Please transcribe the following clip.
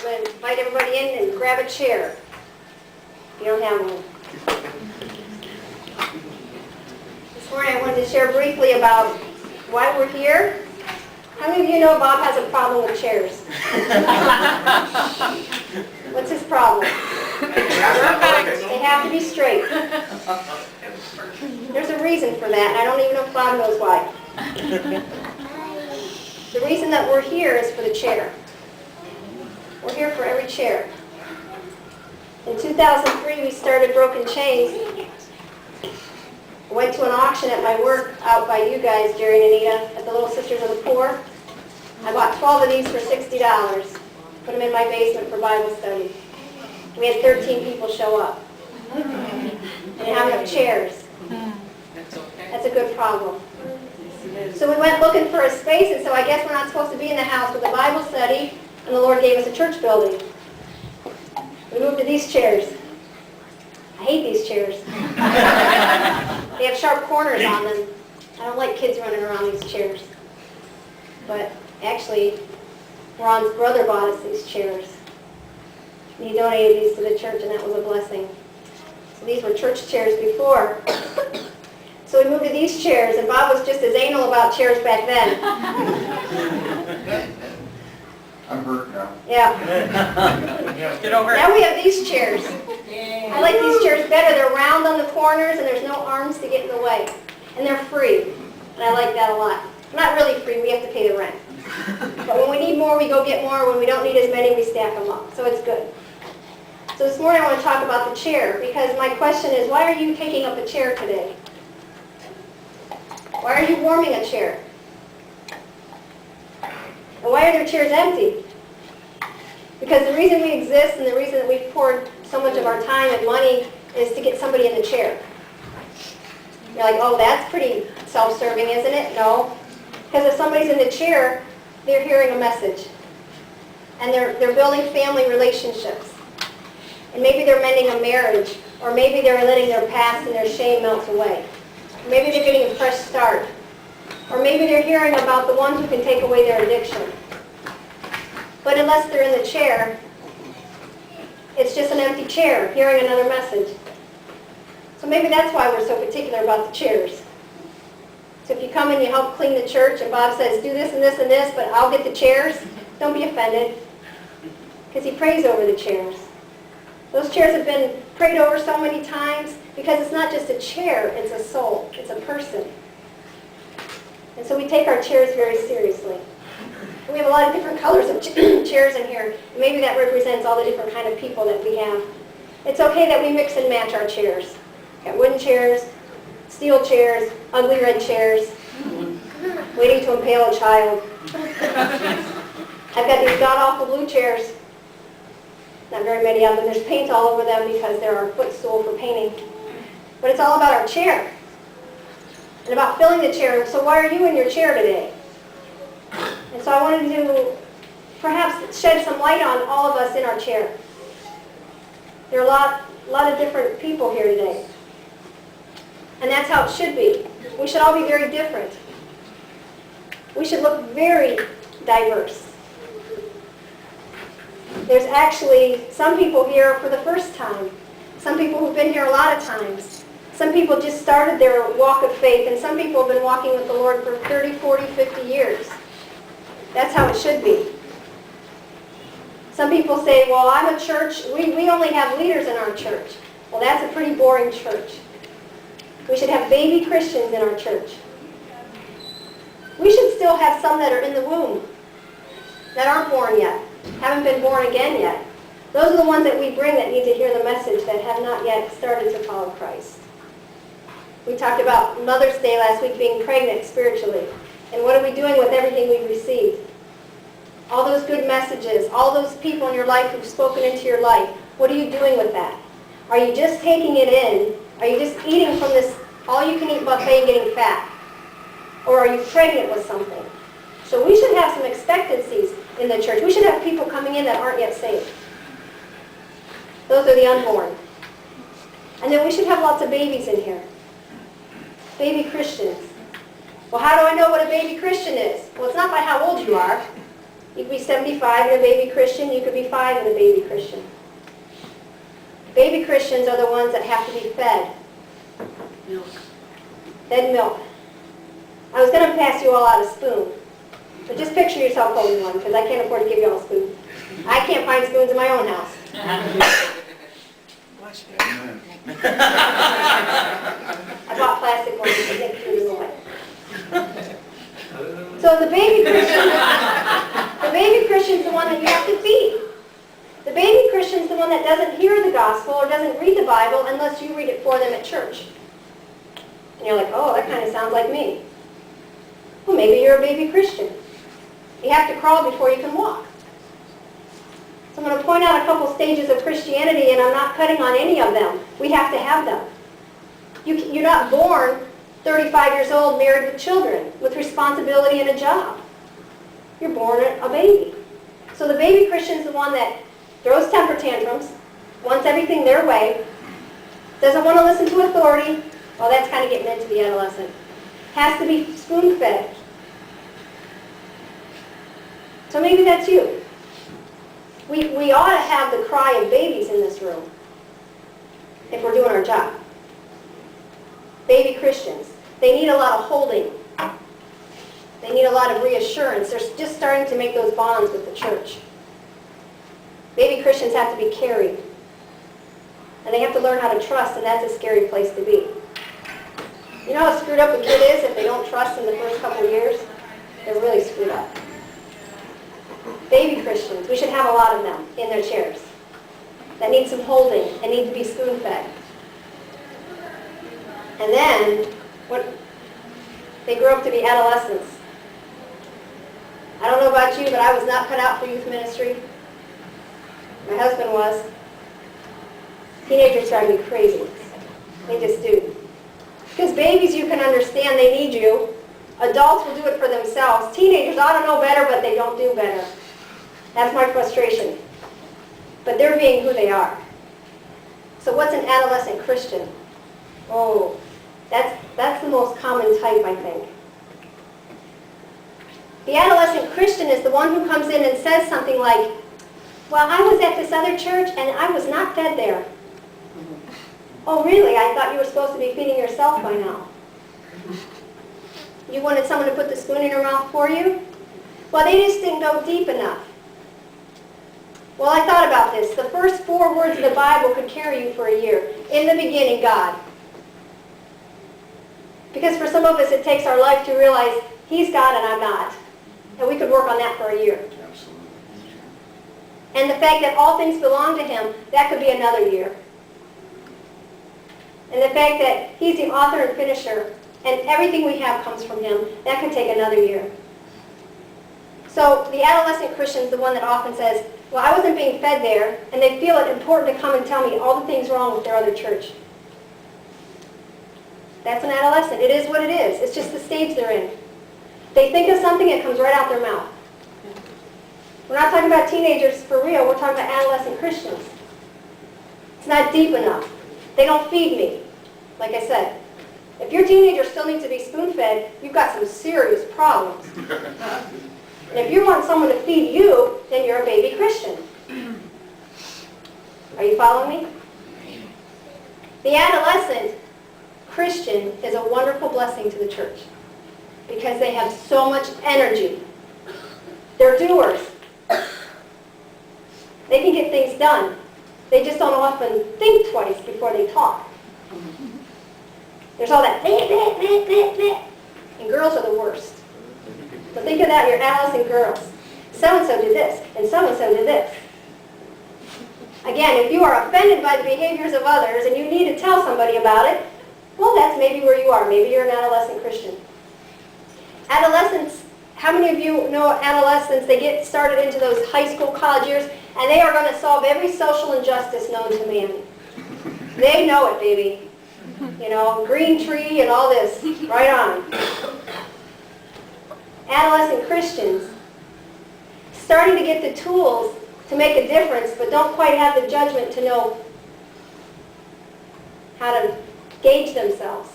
I'm going to invite everybody in and grab a chair. If you don't have one. This morning I wanted to share briefly about why we're here. How many of you know Bob has a problem with chairs? What's his problem? They have to be straight. There's a reason for that, and I don't even know if Bob knows why. The reason that we're here is for the chair. We're here for every chair. In 2003, we started Broken Chains. I went to an auction at my work out by you guys, Jerry and Anita, at the Little Sisters of the Poor. I bought 12 of these for $60. Put them in my basement for Bible study. We had 13 people show up. And didn't have enough chairs. That's a good problem. So we went looking for a space, and so I guess we're not supposed to be in the house with a Bible study, and the Lord gave us a church building. We moved to these chairs. I hate these chairs. They have sharp corners on them. I don't like kids running around these chairs. But actually, Ron's brother bought us these chairs. And he donated these to the church, and that was a blessing. So these were church chairs before. So we moved to these chairs, and Bob was just as anal about chairs back then. I'm hurt now. Yeah. Get over it. Now we have these chairs. I like these chairs better. They're round on the corners, and there's no arms to get in the way. And they're free. And I like that a lot. Not really free. We have to pay the rent. But when we need more, we go get more. When we don't need as many, we stack them up. So it's good. So this morning I want to talk about the chair, because my question is, why are you taking up a chair today? Why are you warming a chair? And why are their chairs empty? Because the reason we exist and the reason that we've poured so much of our time and money is to get somebody in the chair. You're like, oh, that's pretty self-serving, isn't it? No. Because if somebody's in the chair, they're hearing a message. And they're building family relationships. And maybe they're mending a marriage. Or maybe they're letting their past and their shame melt away. Maybe they're getting a fresh start. Or maybe they're hearing about the ones who can take away their addiction. But unless they're in the chair, it's just an empty chair, hearing another message. So maybe that's why we're so particular about the chairs. So if you come and you help clean the church and Bob says, do this and this and this, but I'll get the chairs, don't be offended. Because he prays over the chairs. Those chairs have been prayed over so many times because it's not just a chair, it's a soul, it's a person. And so we take our chairs very seriously. And we have a lot of different colors of chairs in here. Maybe that represents all the different kind of people that we have. It's okay that we mix and match our chairs. We've got wooden chairs, steel chairs, ugly red chairs, waiting to impale a child. I've got these god-awful blue chairs. Not very many of them. There's paint all over them because they're our footstool for painting. But it's all about our chair. And about filling the chair. So why are you in your chair today? And so I wanted to perhaps shed some light on all of us in our chair. There are a lot of different people here today. And that's how it should be. We should all be very different. We should look very diverse. There's actually some people here for the first time. Some people who've been here a lot of times. Some people just started their walk of faith, and some people have been walking with the Lord for 30, 40, 50 years. That's how it should be. Some people say, well, I'm a church, we only have leaders in our church. Well, that's a pretty boring church. We should have baby Christians in our church. We should still have some that are in the womb, that aren't born yet, haven't been born again yet. Those are the ones that we bring that need to hear the message that have not yet started to follow Christ. We talked about Mother's Day last week being pregnant spiritually. And what are we doing with everything we've received? All those good messages, all those people in your life who've spoken into your life, what are you doing with that? Are you just taking it in? Are you just eating from this all-you-can-eat buffet and getting fat? Or are you pregnant with something? So we should have some expectancies in the church. We should have people coming in that aren't yet saved. Those are the unborn. And then we should have lots of babies in here. Baby Christians. Well, how do I know what a baby Christian is? Well, it's not by how old you are. You could be 75 and a baby Christian. You could be 5 and a baby Christian. Baby Christians are the ones that have to be fed. Milk. Fed milk. I was going to pass you all out a spoon. But just picture yourself holding one, because I can't afford to give you all a spoon. I can't find spoons in my own house. I bought plastic ones to get through the way. So the baby Christian's the one that you have to feed. The baby Christian's the one that doesn't hear the gospel or doesn't read the Bible unless you read it for them at church. And you're like, oh, that kind of sounds like me. Well, maybe you're a baby Christian. You have to crawl before you can walk. So I'm going to point out a couple stages of Christianity, and I'm not cutting on any of them. We have to have them. You're not born 35 years old, married with children, with responsibility and a job. You're born a baby. So the baby Christian's the one that throws temper tantrums, wants everything their way, doesn't want to listen to authority. Well, that's kind of getting into the adolescent. Has to be spoon-fed. So maybe that's you. We ought to have the cry of babies in this room if we're doing our job. Baby Christians. They need a lot of holding. They need a lot of reassurance. They're just starting to make those bonds with the church. Baby Christians have to be carried. And they have to learn how to trust, and that's a scary place to be. You know how screwed up a kid is if they don't trust in the first couple of years? They're really screwed up. Baby Christians, we should have a lot of them in their chairs that need some holding and need to be spoon-fed. And then, they grow up to be adolescents. I don't know about you, but I was not cut out for youth ministry. My husband was. Teenagers drive me crazy. They just do. Because babies, you can understand, they need you. Adults will do it for themselves. Teenagers ought to know better, but they don't do better. That's my frustration. But they're being who they are. So what's an adolescent Christian? Oh, that's the most common type, I think. The adolescent Christian is the one who comes in and says something like, well, I was at this other church and I was not fed there. Oh, really? I thought you were supposed to be feeding yourself by now. You wanted someone to put the spoon in your mouth for you? Well, they just didn't go deep enough. Well, I thought about this. The first 4 words of the Bible could carry you for a year. In the beginning, God. Because for some of us, it takes our life to realize He's God and I'm not. And we could work on that for a year. Absolutely. And the fact that all things belong to Him, that could be another year. And the fact that He's the author and finisher, and everything we have comes from Him, that could take another year. So the adolescent Christian is the one that often says, well, I wasn't being fed there, and they feel it important to come and tell me all the things wrong with their other church. That's an adolescent. It is what it is. It's just the stage they're in. They think of something, it comes right out their mouth. We're not talking about teenagers for real. We're talking about adolescent Christians. It's not deep enough. They don't feed me. Like I said, if your teenager still needs to be spoon-fed, you've got some serious problems. And if you want someone to feed you, then you're a baby Christian. Are you following me? The adolescent Christian is a wonderful blessing to the church because they have so much energy. They're doers. They can get things done. They just don't often think twice before they talk. There's all that, and girls are the worst. So think of that, your adolescent girls. So-and-so did this, and so-and-so did this. Again, if you are offended by the behaviors of others and you need to tell somebody about it, well, that's maybe where you are. Maybe you're an adolescent Christian. Adolescents, how many of you know adolescents, they get started into those high school, college years, and they are going to solve every social injustice known to man. They know it, baby. You know, green tree and all this. Right on. Adolescent Christians, starting to get the tools to make a difference, but don't quite have the judgment to know how to gauge themselves.